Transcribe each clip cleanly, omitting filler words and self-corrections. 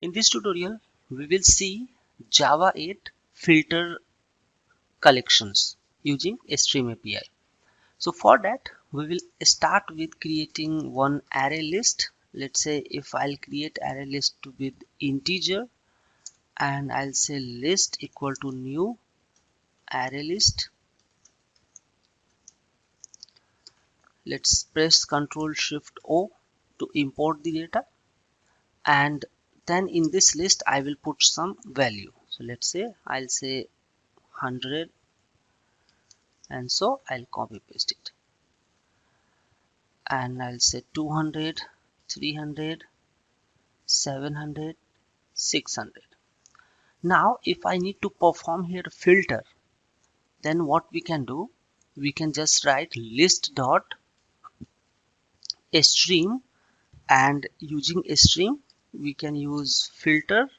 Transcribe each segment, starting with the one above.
In this tutorial, we will see Java 8 filter collections using Stream API. So for that, we will start with creating one array list. Let's say if I'll create array list with integer and I'll say list equal to new array list. Let's press Ctrl Shift O to import the data, and then in this list I will put some value. So let's say I'll say 100, and so I'll copy paste it, and I'll say 200, 300, 700, 600. Now if I need to perform here filter, then what we can do, we can just write list dot stream, and using stream we can use filter.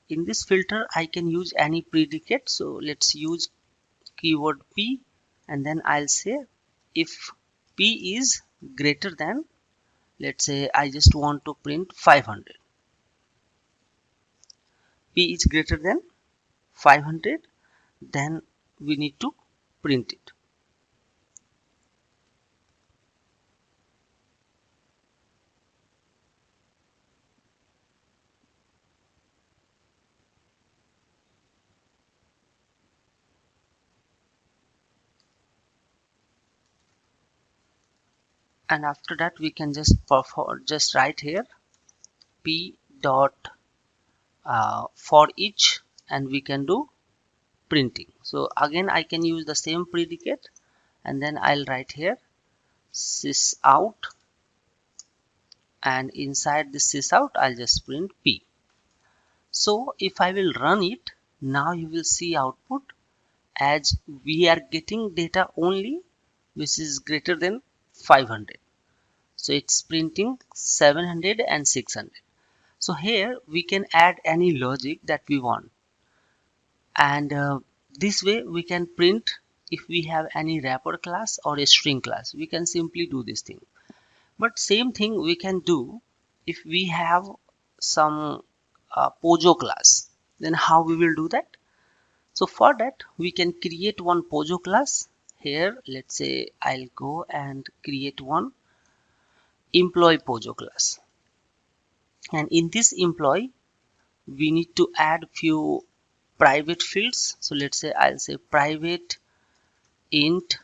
In this filter I can use any predicate, so let's use keyword p, and then I'll say if p is greater than, let's say I just want to print 500. P is greater than 500, then we need to print it. And after that we can just perform, just write here p dot for each, and we can do printing. So again I can use the same predicate, and then I'll write here sys out, and inside this sys out I'll just print p. So if I will run it, now you will see output as we are getting data only which is greater than 500. So it's printing 700 and 600. So here we can add any logic that we want, and this way we can print. If we have any wrapper class or a string class, we can simply do this thing. But same thing we can do if we have some Pojo class, then how we will do that? So for that we can create one Pojo class. Here let's say I'll go and create one employee Pojo class, and in this employee we need to add few private fields. So let's say I'll say private int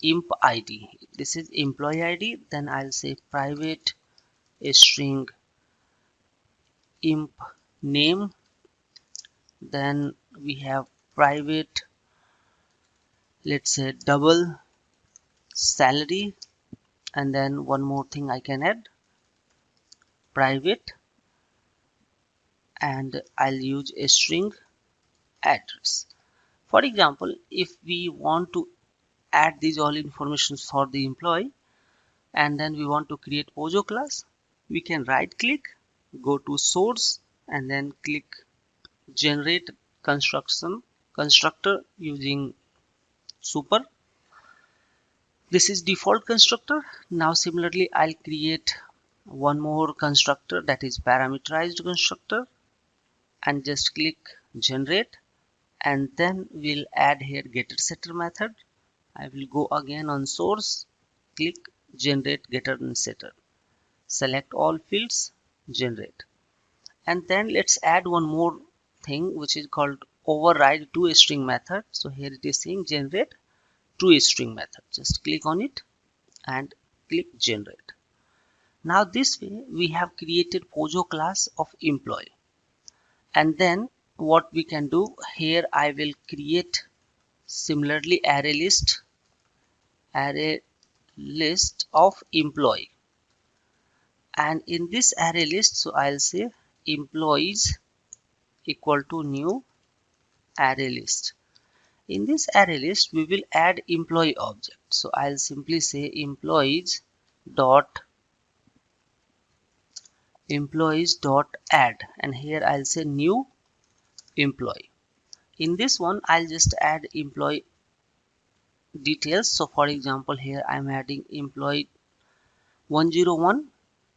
imp id. This is employee id. Then I'll say private string imp name. Then we have private, let's say double salary, and then one more thing I can add, private, and I'll use a string address. For example, if we want to add these all information for the employee, and then we want to create Pojo class, we can right click, go to source, and then click generate constructor using super. This is default constructor. Now similarly I'll create one more constructor, that is parameterized constructor, and just click generate, and then we'll add here getter setter method. I will go again on source, click generate getter and setter, select all fields, generate, and then let's add one more thing which is called override toString method. So here it is saying generate toString method. Just click on it and click generate. Now this way we have created Pojo class of employee, and then what we can do here, I will create similarly array list of employee, and in this array list, so I'll say employees equal to new array list. In this array list we will add employee object. So I'll simply say employees dot add, and here I'll say new employee. In this one I'll just add employee details. So for example, here I'm adding employee 101,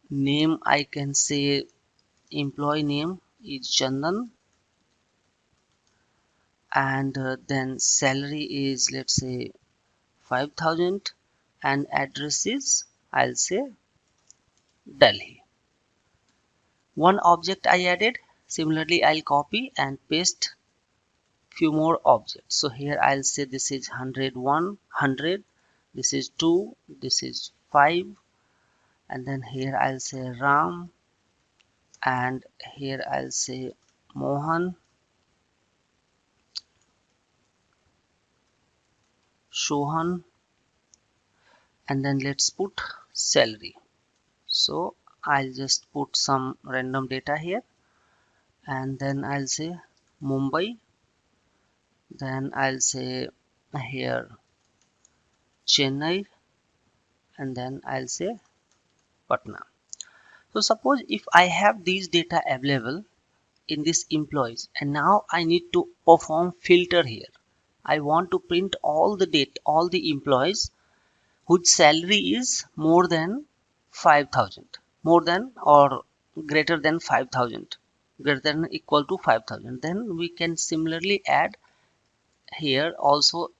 name I can say employee name is Chandan, and then salary is, let's say, 5,000, and address is, I'll say, Delhi. One object I added. Similarly, I'll copy and paste few more objects. So here I'll say this is 100, this is 2, this is 5, and then here I'll say Ram, and here I'll say Mohan, Shohan, and then let's put salary. So I'll just put some random data here, and then I'll say Mumbai, then I'll say here Chennai, and then I'll say Patna. So suppose if I have these data available in this employees, and now I need to perform filter here. I want to print all the data, all the employees whose salary is more than 5,000, more than or greater than 5,000, greater than or equal to 5,000. Then we can similarly add here also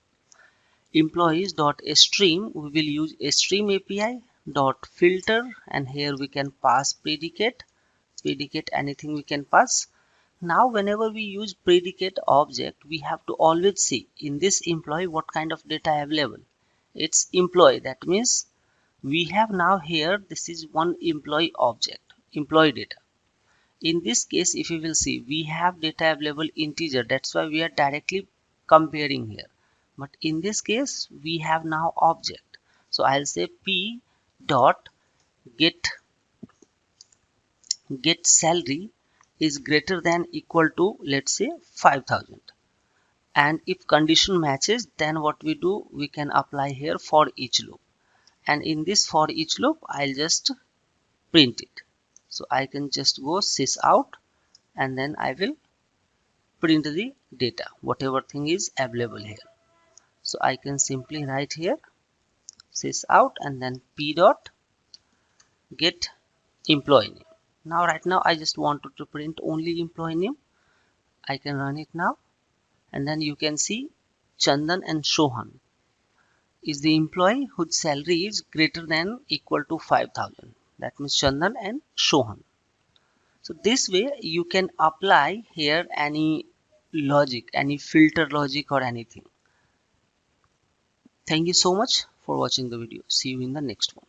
employees.stream. We will use a stream API dot filter, and here we can pass predicate anything we can pass. Now whenever we use predicate object, we have to always see in this employee what kind of data available. It's employee, that means we have now here, this is one employee object, employee data. In this case, if you will see, we have data available integer, that's why we are directly comparing here. But in this case, we have now object. So I'll say p dot get salary is greater than equal to, let's say, 5,000. And if condition matches, then what we do, we can apply here for each loop. And in this for each loop, I'll just print it. So I can just go sys out, and then I will print the data, whatever thing is available here. So I can simply write here sys out, and then p dot get employee name. Now right now I just wanted to print only employee name. I can run it now, and then you can see Chandan and Shohan is the employee whose salary is greater than equal to 5,000. That means Chandan and Shohan. So this way you can apply here any logic, any filter logic or anything. Thank you so much for watching the video. See you in the next one.